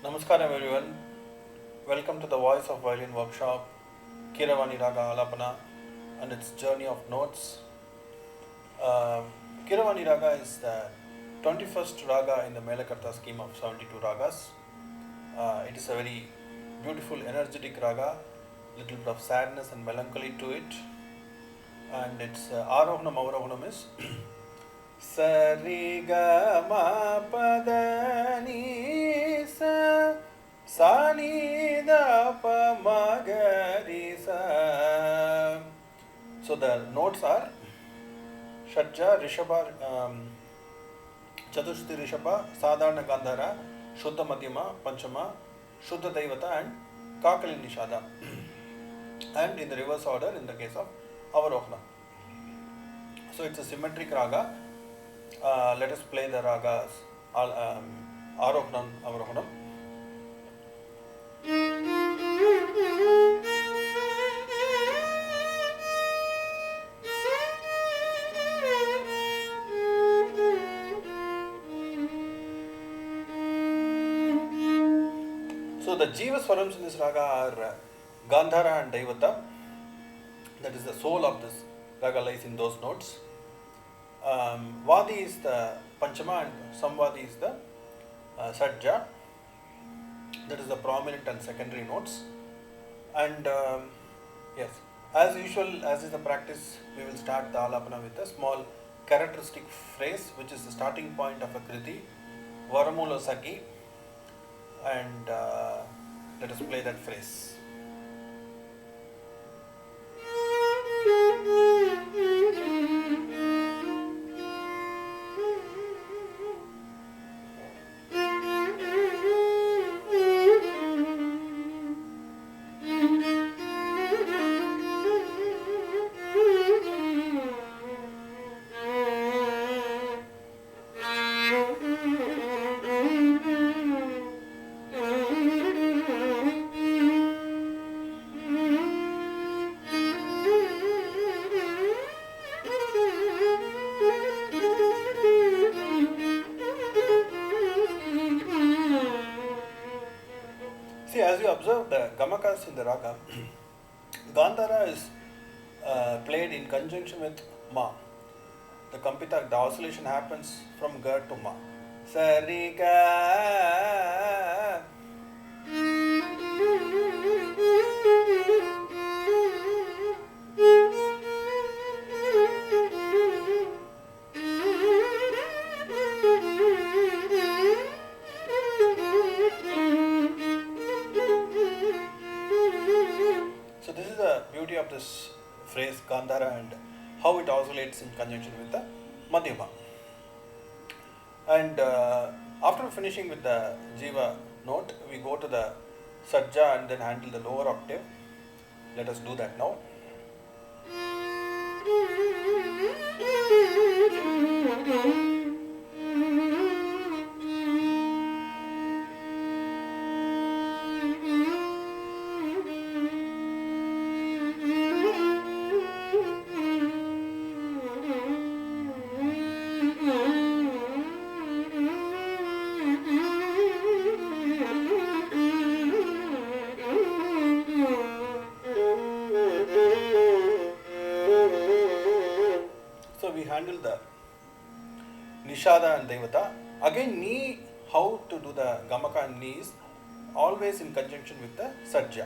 Namaskaram everyone. Welcome to the Voice of Violin workshop, Keeravani Ragam alapana and its journey of notes. Um Keeravani Raga is the 21st raga in the Melakarta scheme of 72 ragas. It is a very beautiful, energetic raga, little bit of sadness and melancholy to it. And its Arohanam Avarohanam is Sariga ma pada ni sa sa ni da pa ma ga ri sa. So the notes are Shadja, Rishabha, Chatushriti Rishabha, Sadharana Gandhara, Shuddha Madhyama, Panchama, Shuddha Daivata and Kakali Nishada. And in the reverse order in the case of Avarohana. So it's a symmetric raga. Let us play the ragas Arohanam, Avarohanam. So the Jiva Swarams in this raga are Gandhara and Daivata. That is the soul of this raga lies in those notes. Vadi is the Panchama and Samvadi is the Sadja. That is the prominent and secondary notes. And yes, as usual, as is the practice, we will start the alapana with a small characteristic phrase which is the starting point of a kriti, Varamulo Saki, and let us play that phrase. See, as you observe the gamakas in the raga, Gandhara is played in conjunction with Ma. The kampita, the oscillation happens from Ga to Ma. Sarika. So this is the beauty of this phrase Gandhara and how it oscillates in conjunction with the Madhyama. And after finishing with the Jiva note, we go to the Sajja and then handle the lower octave. Let us do that now. So we handle the Nishada and Devata. Again, Ni, how to do the Gamaka and Ni is always in conjunction with the Sajja.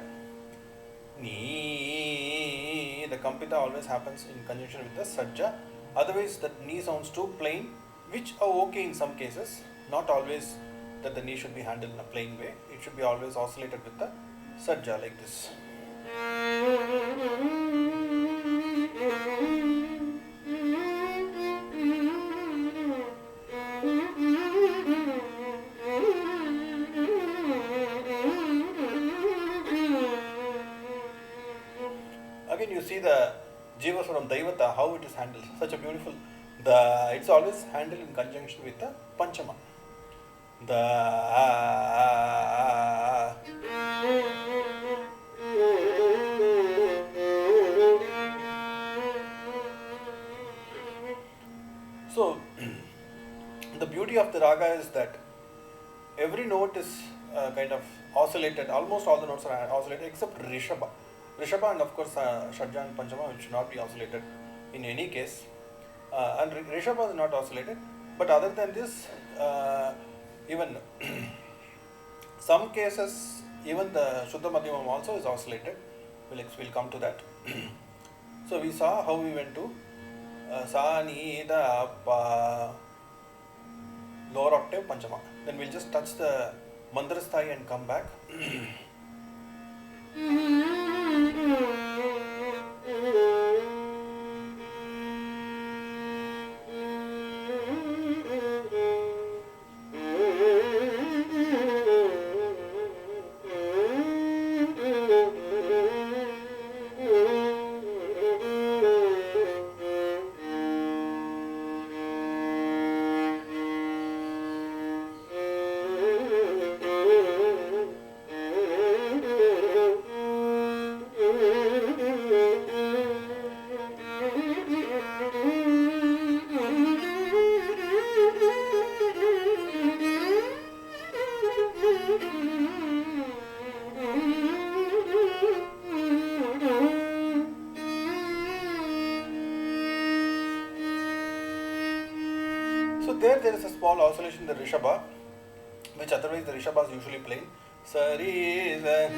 Ni, the Kampita always happens in conjunction with the Sajja. Otherwise, the Ni sounds too plain, which are okay in some cases. Not always that the Ni should be handled in a plain way. It should be always oscillated with the Sajja like this. Again, you see the Jiva from Daivata, how it is handled. Such a beautiful. It's always handled in conjunction with the Panchama. So the beauty of the raga is that every note is kind of oscillated. Almost all the notes are oscillated except Rishabha. Rishabha and of course Shadja and Panchama, which should not be oscillated in any case. And Rishabha is not oscillated. But other than this, even some cases, even the Shuddha Madhyamam also is oscillated. We'll come to that. So we saw how we went to Sa, Ni, Da, Pa, lower octave, Panchama. Then we'll just touch the Mandrasthai and come back. There is a small oscillation in the Rishabha, which otherwise the Rishabha is usually plain. Sari, Devi.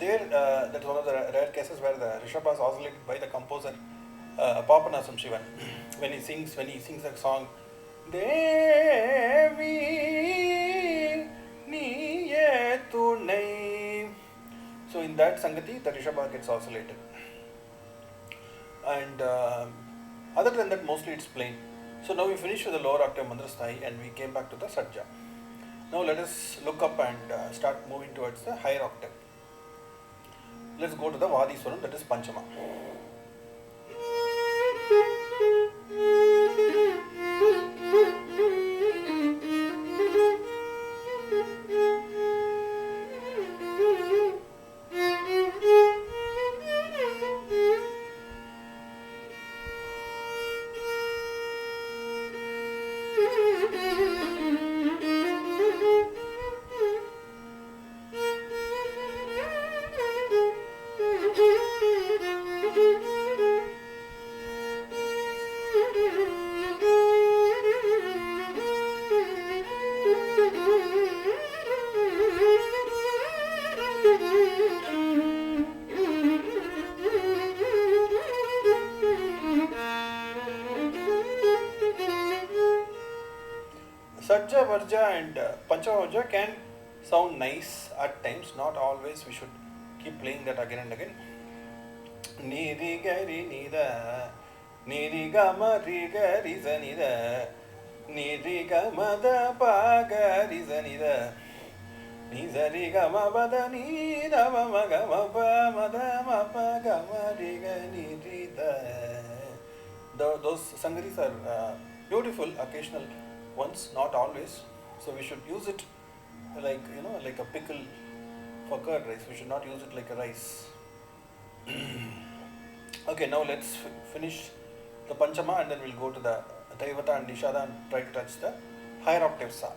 There, that's one of the rare cases where the Rishabha is oscillated by the composer, Papanasam Shivan, when he sings a song, Devi. So in that Sangati, the Rishabha gets oscillated. And other than that, mostly it's plain. So now we finished with the lower octave Mandrasthai and we came back to the Sajja. Now let us look up and start moving towards the higher octave. Let's go to the Vadi Swaram, that is Panchama. Sajja, Varja and Panchama Varja can sound nice at times, not always. We should keep playing that again and again. Niri gari nida, niri gama riga riza nida, niri gama da pa ga riza nida, niza riga ma bada nida ma gama pa ma da ma pa gama riga niri da. Those sangaris are beautiful, occasional ones, not always. So we should use it like like a pickle for curd rice. We should not use it like a rice. Okay, now let's finish the Panchama and then we'll go to the Daivata and Nishada and try to touch the higher octave Sa.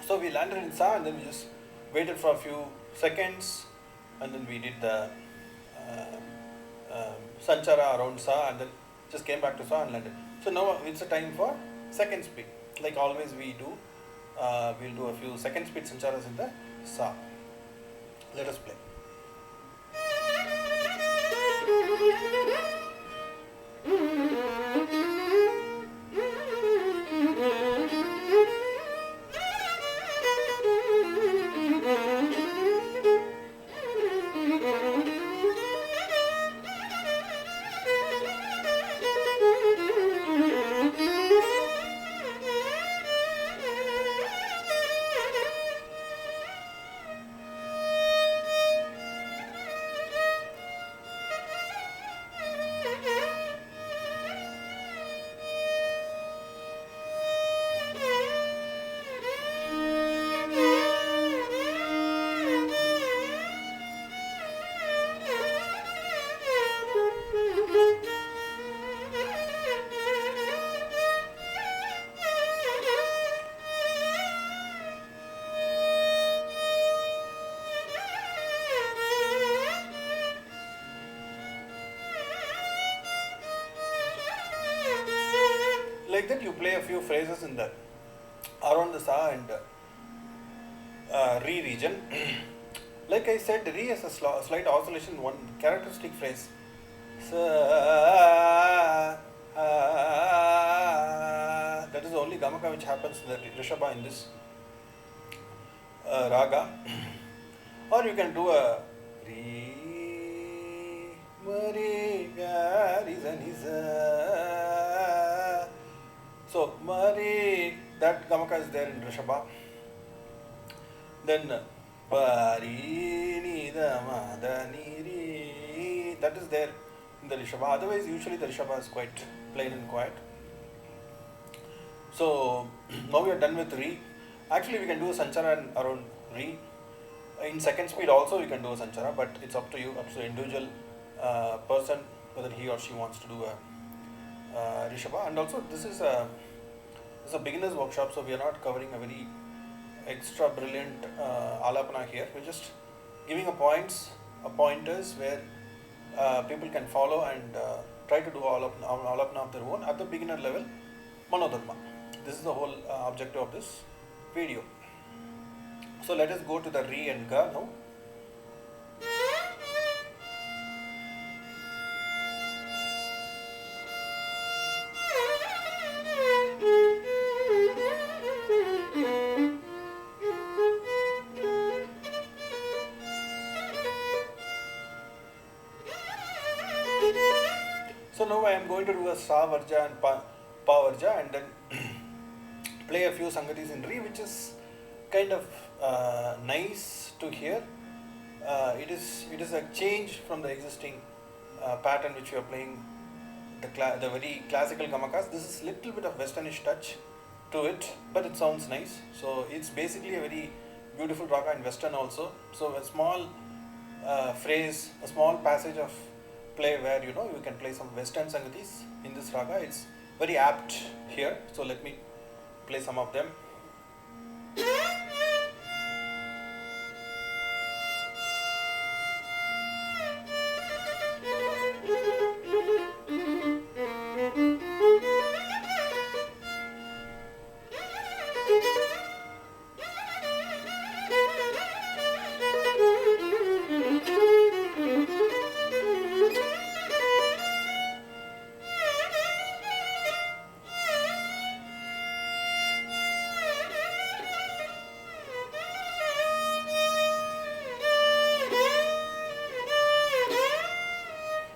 So we landed in Sa and then we just waited for a few seconds and then we did the Sanchara around Sa and then just came back to Sa and landed. So now it's a time for second speed. Like always we do, we'll do a few second speed Sancharas in the Sa. Let us play. Like that, you play a few phrases in the around the Sa and Re region. Like I said, Re has a slight oscillation, one characteristic phrase. Sa, that is the only gamaka which happens in the Rishabha in this raga. Or you can do a Re, Mari, Ga, Riza, Niza. So, Mari, that gamaka is there in Rishabha. Then, Pari, Nida, Mada, Niri, that is there in the Rishabha. Otherwise, usually the Rishabha is quite plain and quiet. So, now we are done with Re. Actually, we can do a Sanchara around Re. In second speed also, we can do a Sanchara, but it's up to you, up to the individual person, whether he or she wants to do a Rishabha. And also, this is a beginner's workshop, so we are not covering a very extra brilliant alapana here. We're just giving pointers where people can follow and try to do alapana of their own at the beginner level, manodharma. This is the whole objective of this video. So let us go to the Re and Ga now. So now I am going to do a Sa Varja and Pa Varja and then play a few Sangatis in Re, which is kind of nice to hear. It is a change from the existing pattern which we are playing, the very classical gamakas. This is little bit of westernish touch to it, but it sounds nice. So it's basically a very beautiful raga in western also. So a small phrase, a small passage of play where you can play some western sangatis in this raga. It's very apt here. So let me play some of them.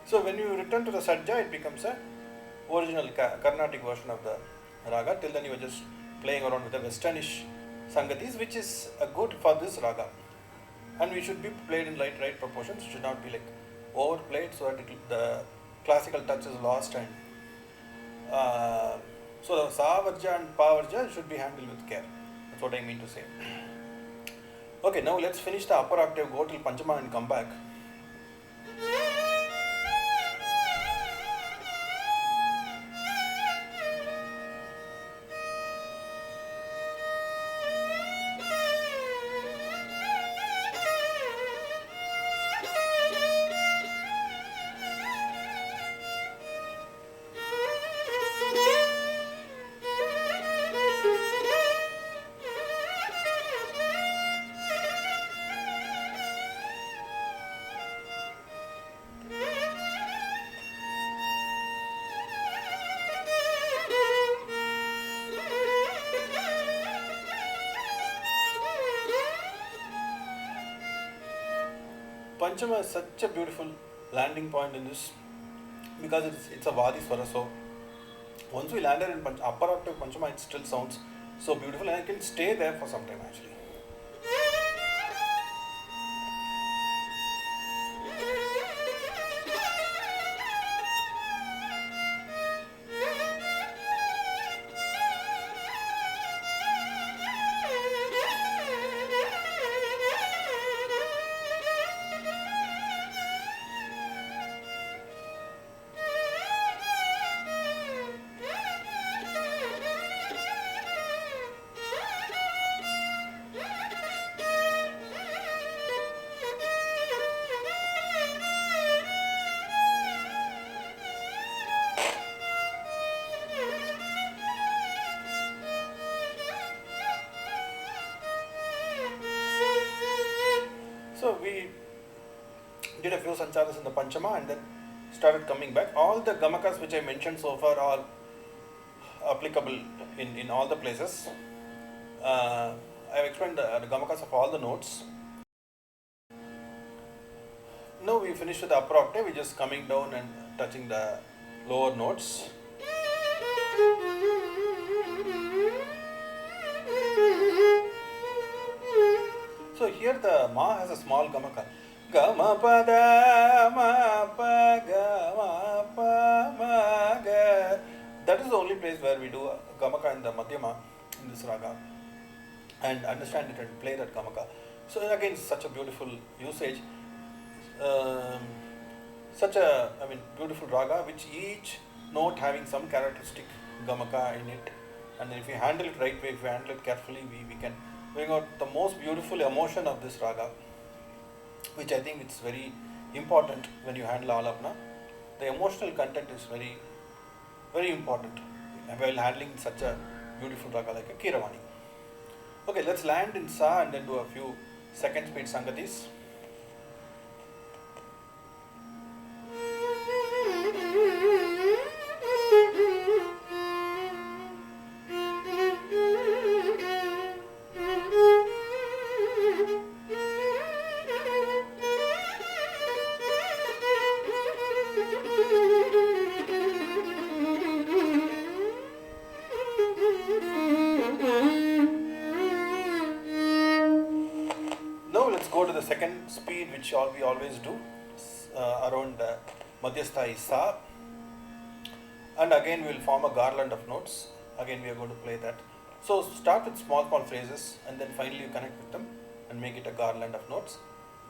So when you return to the Sajja, it becomes a original Carnatic version of the raga. Till then you are just playing around with the westernish sangatis, which is good for this raga. And we should be played in right proportions. It should not be like overplayed so that the classical touch is lost. And so the Sa Varja and Pa Varja should be handled with care. That's what I mean to say. Okay, now let's finish the upper octave, go till Panchama and come back. Panchama is such a beautiful landing point in this because it's a Vadi Swara. So once we landed in upper octave Panchama, it still sounds so beautiful, and I can stay there for some time actually. So we did a few sancharas in the Panchama and then started coming back. All the gamakas which I mentioned so far are applicable in all the places. I have explained the gamakas of all the notes. Now we finished with the upper octave. We're just coming down and touching the lower notes. So here the ma has a small gamaka. Gama pada ma pa gama pa ma ga. That is the only place where we do gamaka in the madhyama in this raga and understand it and play that gamaka. So again, such a beautiful usage. Such a beautiful raga, which each note having some characteristic gamaka in it, and if we handle it right way, if we handle it carefully, we can bring out the most beautiful emotion of this raga, which I think it's very important when you handle alapana. The emotional content is very, very important while handling such a beautiful raga like a Keeravani. Okay, let's land in Sa and then do a few second speed sangatis. Go to the second speed, which we always do, around Madhyastha is Sa, and again we will form a garland of notes. Again we are going to play that. So start with small phrases and then finally you connect with them and make it a garland of notes.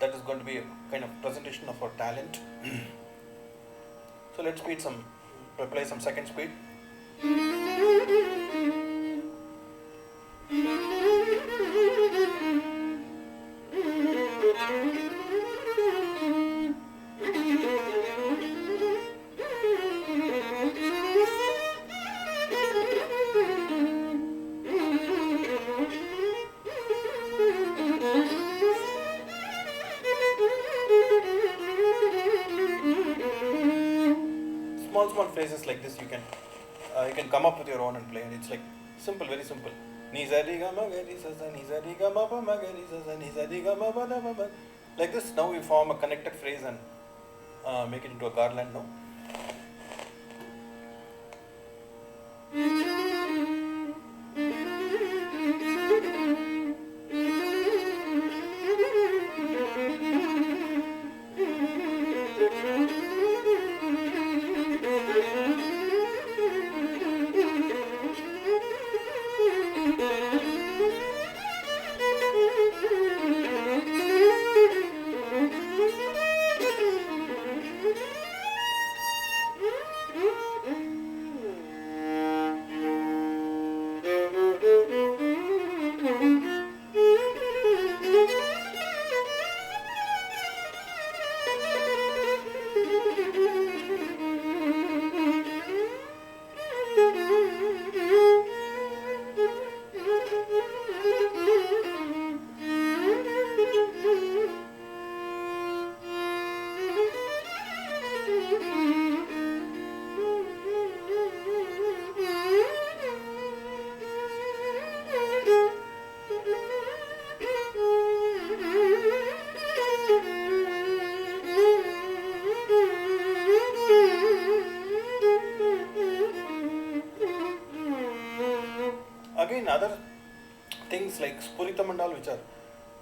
That is going to be a kind of presentation of our talent. So let's play some second speed. Small phrases like this you can come up with your own and play, and it's like simple, very simple. Like this. Now we form a connected phrase and make it into a garland now. again other things like Spurita Mandal which are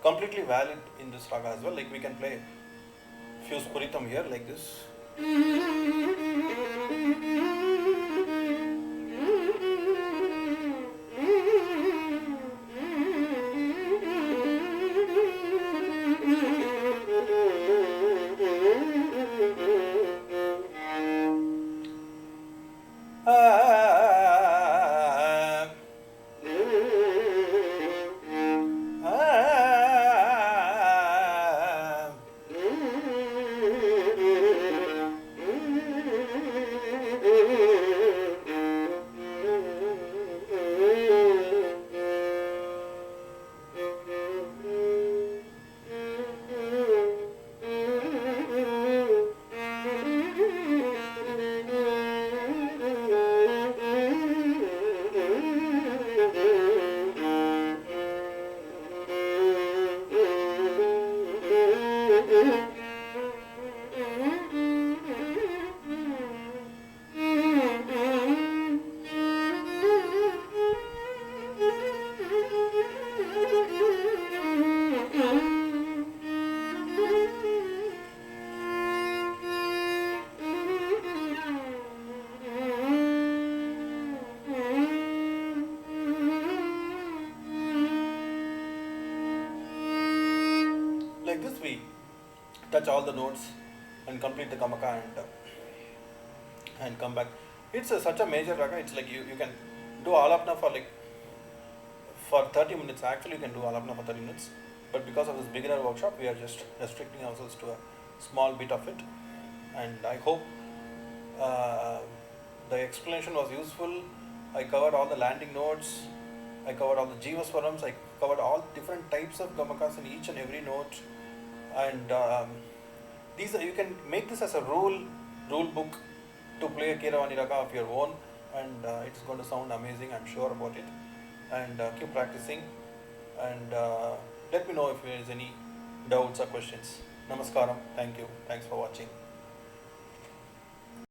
completely valid in this raga as well. Like we can play few Spuritam here like this. Like this we touch all the notes and complete the Gamaka and come back. It's such a major raga. It's like you can do alapana for 30 minutes. Actually, you can do alapana for 30 minutes, but because of this beginner workshop, we are just restricting ourselves to a small bit of it. And I hope the explanation was useful. I covered all the landing notes. I covered all the Jivaswarams. I covered all different types of Gamakas in each and every note. And these you can make this as a rule book to play a Keeravani Raga of your own, and it's going to sound amazing, I'm sure about it. And keep practicing, and let me know if there is any doubts or questions. Namaskaram. Thank you. Thanks for watching.